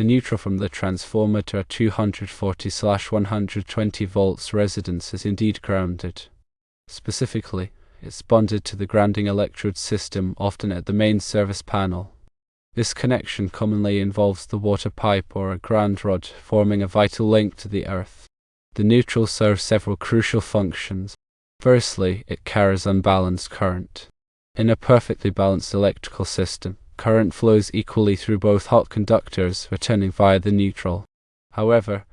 The neutral from the transformer to a 240/120 volts resistance is indeed grounded. Specifically, it's bonded to the grounding electrode system, often at the main service panel. This connection commonly involves the water pipe or a ground rod, forming a vital link to the earth. The neutral serves several crucial functions. Firstly, it carries unbalanced current. In a perfectly balanced electrical system, current flows equally through both hot conductors, returning via the neutral. However,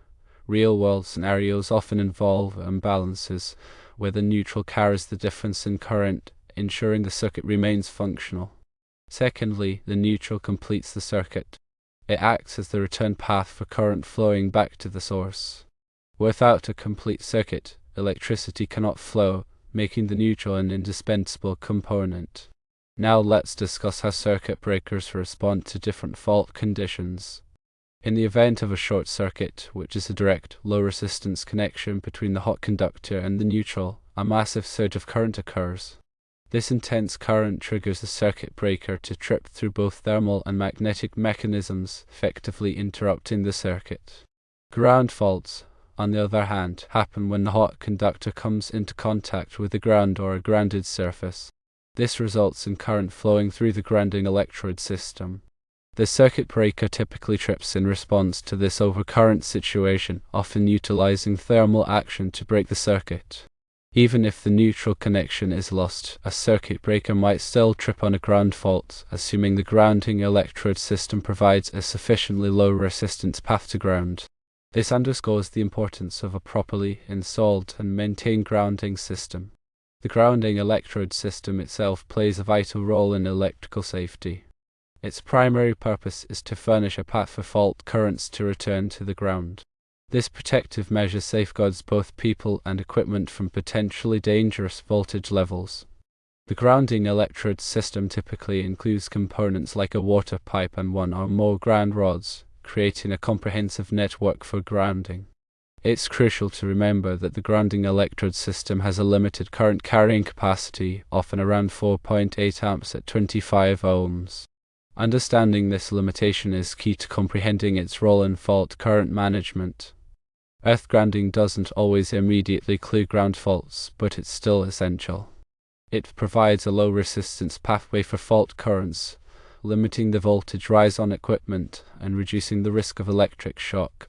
real-world scenarios often involve imbalances, where the neutral carries the difference in current, ensuring the circuit remains functional. Secondly, the neutral completes the circuit. It acts as the return path for current flowing back to the source. Without a complete circuit, electricity cannot flow, making the neutral an indispensable component. Now let's discuss how circuit breakers respond to different fault conditions. In the event of a short circuit, which is a direct, low-resistance connection between the hot conductor and the neutral, a massive surge of current occurs. This intense current triggers the circuit breaker to trip through both thermal and magnetic mechanisms, effectively interrupting the circuit. Ground faults, on the other hand, happen when the hot conductor comes into contact with the ground or a grounded surface. This results in current flowing through the grounding electrode system. The circuit breaker typically trips in response to this overcurrent situation, often utilizing thermal action to break the circuit. Even if the neutral connection is lost, a circuit breaker might still trip on a ground fault, assuming the grounding electrode system provides a sufficiently low resistance path to ground. This underscores the importance of a properly installed and maintained grounding system. The grounding electrode system itself plays a vital role in electrical safety. Its primary purpose is to furnish a path for fault currents to return to the ground. This protective measure safeguards both people and equipment from potentially dangerous voltage levels. The grounding electrode system typically includes components like a water pipe and one or more ground rods, creating a comprehensive network for grounding. It's crucial to remember that the grounding electrode system has a limited current carrying capacity, often around 4.8 amps at 25 ohms. Understanding this limitation is key to comprehending its role in fault current management. Earth grounding doesn't always immediately clear ground faults, but it's still essential. It provides a low resistance pathway for fault currents, limiting the voltage rise on equipment and reducing the risk of electric shock.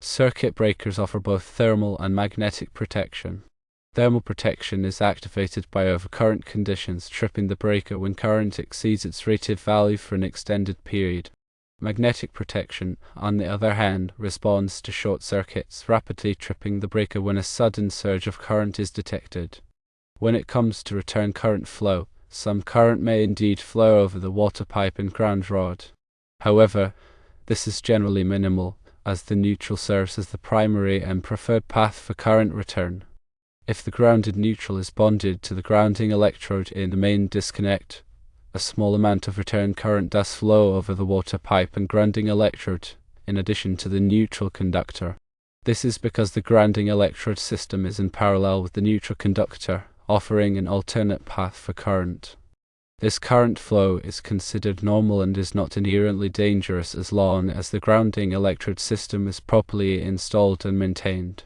Circuit breakers offer both thermal and magnetic protection. Thermal protection is activated by overcurrent conditions, tripping the breaker when current exceeds its rated value for an extended period. Magnetic protection, on the other hand, responds to short circuits, rapidly tripping the breaker when a sudden surge of current is detected. When it comes to return current flow, some current may indeed flow over the water pipe and ground rod. However, this is generally minimal, as the neutral serves as the primary and preferred path for current return. If the grounded neutral is bonded to the grounding electrode in the main disconnect, a small amount of return current does flow over the water pipe and grounding electrode, in addition to the neutral conductor. This is because the grounding electrode system is in parallel with the neutral conductor, offering an alternate path for current. This current flow is considered normal and is not inherently dangerous as long as the grounding electrode system is properly installed and maintained.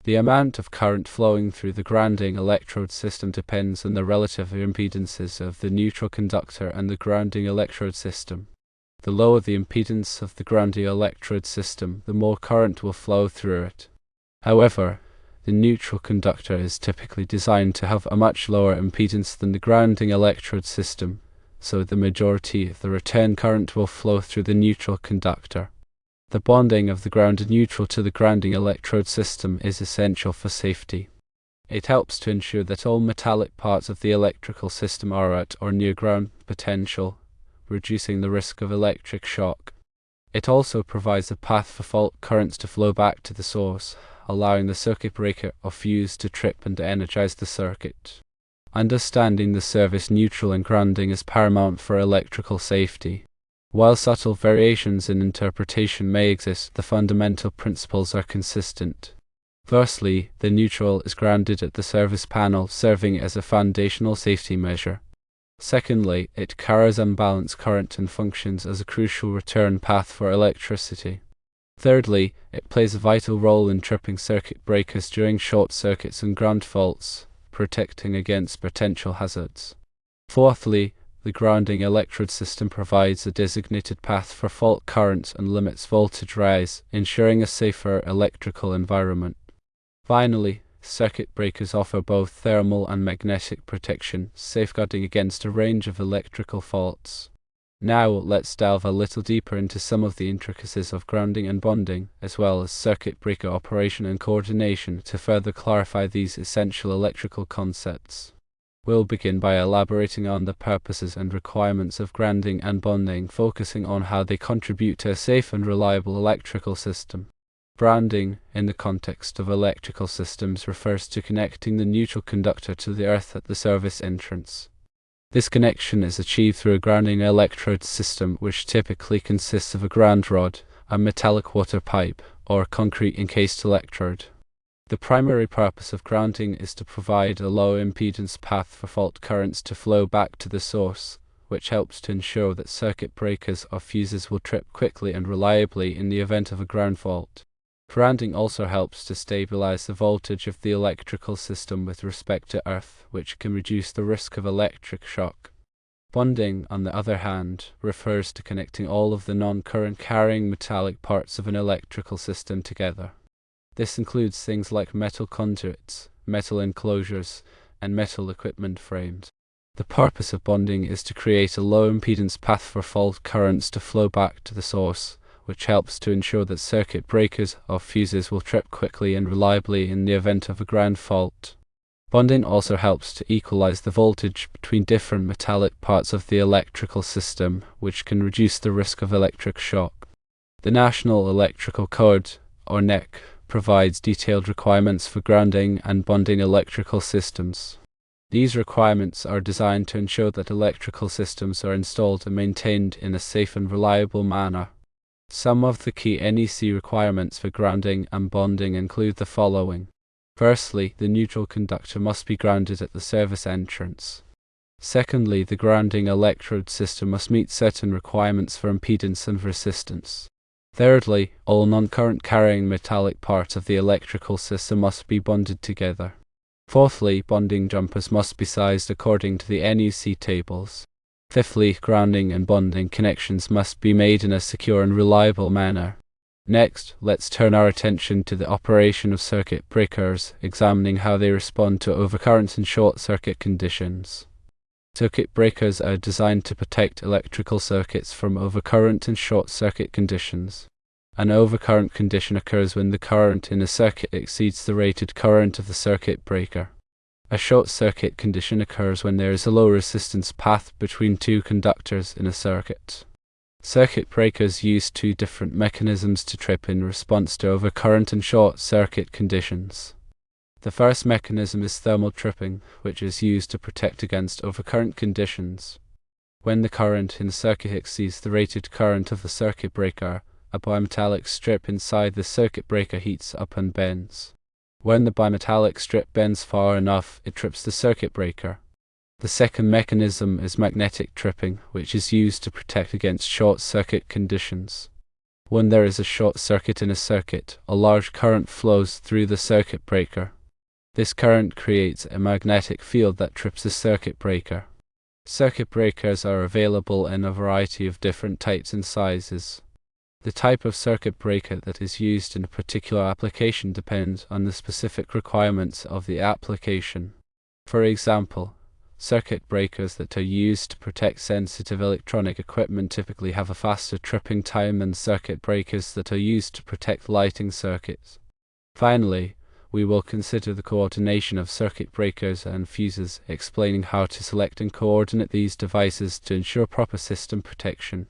The amount of current flowing through the grounding electrode system depends on the relative impedances of the neutral conductor and the grounding electrode system. The lower the impedance of the grounding electrode system, the more current will flow through it. However, the neutral conductor is typically designed to have a much lower impedance than the grounding electrode system, so the majority of the return current will flow through the neutral conductor. The bonding of the grounded neutral to the grounding electrode system is essential for safety. It helps to ensure that all metallic parts of the electrical system are at or near ground potential, reducing the risk of electric shock. It also provides a path for fault currents to flow back to the source, allowing the circuit breaker or fuse to trip and energize the circuit. Understanding the service neutral and grounding is paramount for electrical safety. While subtle variations in interpretation may exist, the fundamental principles are consistent. Firstly, the neutral is grounded at the service panel, serving as a foundational safety measure. Secondly, it carries unbalanced current and functions as a crucial return path for electricity. Thirdly, it plays a vital role in tripping circuit breakers during short circuits and ground faults, protecting against potential hazards. Fourthly, the grounding electrode system provides a designated path for fault current and limits voltage rise, ensuring a safer electrical environment. Finally, circuit breakers offer both thermal and magnetic protection, safeguarding against a range of electrical faults. Now let's delve a little deeper into some of the intricacies of grounding and bonding, as well as circuit breaker operation and coordination to further clarify these essential electrical concepts. We'll begin by elaborating on the purposes and requirements of grounding and bonding, focusing on how they contribute to a safe and reliable electrical system. Grounding, in the context of electrical systems, refers to connecting the neutral conductor to the earth at the service entrance. This connection is achieved through a grounding electrode system, which typically consists of a ground rod, a metallic water pipe, or a concrete encased electrode. The primary purpose of grounding is to provide a low impedance path for fault currents to flow back to the source, which helps to ensure that circuit breakers or fuses will trip quickly and reliably in the event of a ground fault. Grounding also helps to stabilize the voltage of the electrical system with respect to earth, which can reduce the risk of electric shock. Bonding, on the other hand, refers to connecting all of the non-current carrying metallic parts of an electrical system together. This includes things like metal conduits, metal enclosures, and metal equipment frames. The purpose of bonding is to create a low impedance path for fault currents to flow back to the source, which helps to ensure that circuit breakers or fuses will trip quickly and reliably in the event of a ground fault. Bonding also helps to equalize the voltage between different metallic parts of the electrical system, which can reduce the risk of electric shock. The National Electrical Code, or NEC, provides detailed requirements for grounding and bonding electrical systems. These requirements are designed to ensure that electrical systems are installed and maintained in a safe and reliable manner. Some of the key NEC requirements for grounding and bonding include the following. Firstly, the neutral conductor must be grounded at the service entrance. Secondly, the grounding electrode system must meet certain requirements for impedance and resistance. Thirdly, all non-current carrying metallic parts of the electrical system must be bonded together. Fourthly, bonding jumpers must be sized according to the NEC tables. Fifthly, grounding and bonding connections must be made in a secure and reliable manner. Next, let's turn our attention to the operation of circuit breakers, examining how they respond to overcurrent and short circuit conditions. Circuit breakers are designed to protect electrical circuits from overcurrent and short circuit conditions. An overcurrent condition occurs when the current in a circuit exceeds the rated current of the circuit breaker. A short circuit condition occurs when there is a low resistance path between two conductors in a circuit. Circuit breakers use two different mechanisms to trip in response to overcurrent and short circuit conditions. The first mechanism is thermal tripping, which is used to protect against overcurrent conditions. When the current in the circuit exceeds the rated current of the circuit breaker, a bimetallic strip inside the circuit breaker heats up and bends. When the bimetallic strip bends far enough, it trips the circuit breaker. The second mechanism is magnetic tripping, which is used to protect against short circuit conditions. When there is a short circuit in a circuit, a large current flows through the circuit breaker. This current creates a magnetic field that trips the circuit breaker. Circuit breakers are available in a variety of different types and sizes. The type of circuit breaker that is used in a particular application depends on the specific requirements of the application. For example, circuit breakers that are used to protect sensitive electronic equipment typically have a faster tripping time than circuit breakers that are used to protect lighting circuits. Finally, we will consider the coordination of circuit breakers and fuses, explaining how to select and coordinate these devices to ensure proper system protection.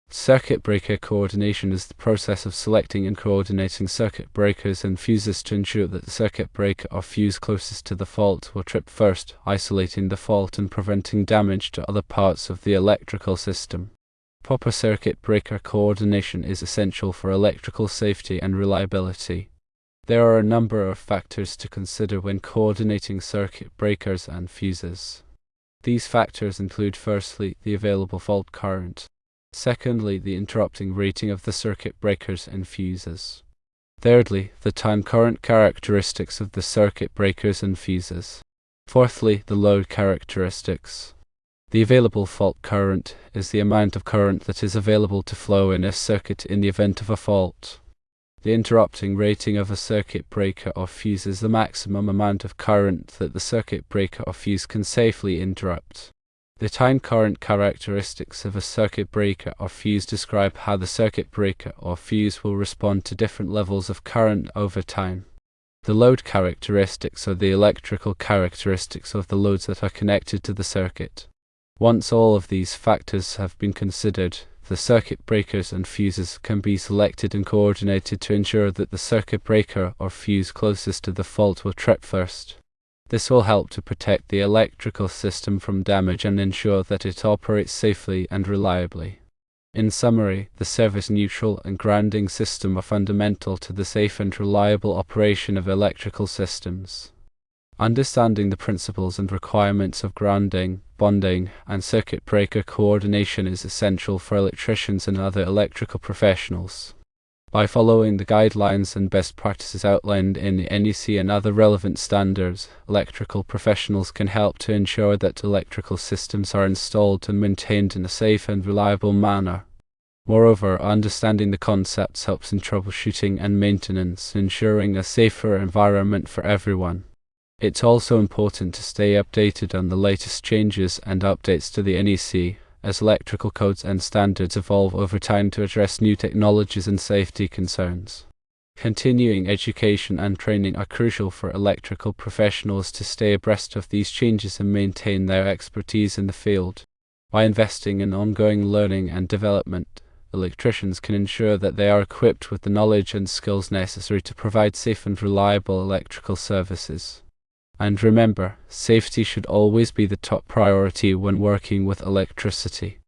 Circuit breaker coordination is the process of selecting and coordinating circuit breakers and fuses to ensure that the circuit breaker or fuse closest to the fault will trip first, isolating the fault and preventing damage to other parts of the electrical system. Proper circuit breaker coordination is essential for electrical safety and reliability. There are a number of factors to consider when coordinating circuit breakers and fuses. These factors include firstly, the available fault current, secondly, the interrupting rating of the circuit breakers and fuses, thirdly, the time current characteristics of the circuit breakers and fuses, fourthly, the load characteristics. The available fault current is the amount of current that is available to flow in a circuit in the event of a fault. The interrupting rating of a circuit breaker or fuse is the maximum amount of current that the circuit breaker or fuse can safely interrupt. The time current characteristics of a circuit breaker or fuse describe how the circuit breaker or fuse will respond to different levels of current over time. The load characteristics are the electrical characteristics of the loads that are connected to the circuit. Once all of these factors have been considered, the circuit breakers and fuses can be selected and coordinated to ensure that the circuit breaker or fuse closest to the fault will trip first. This will help to protect the electrical system from damage and ensure that it operates safely and reliably. In summary, the service neutral and grounding system are fundamental to the safe and reliable operation of electrical systems. Understanding the principles and requirements of grounding, bonding, and circuit breaker coordination is essential for electricians and other electrical professionals. By following the guidelines and best practices outlined in the NEC and other relevant standards, electrical professionals can help to ensure that electrical systems are installed and maintained in a safe and reliable manner. Moreover, understanding the concepts helps in troubleshooting and maintenance, ensuring a safer environment for everyone. It's also important to stay updated on the latest changes and updates to the NEC, as electrical codes and standards evolve over time to address new technologies and safety concerns. Continuing education and training are crucial for electrical professionals to stay abreast of these changes and maintain their expertise in the field. By investing in ongoing learning and development, electricians can ensure that they are equipped with the knowledge and skills necessary to provide safe and reliable electrical services. And remember, safety should always be the top priority when working with electricity.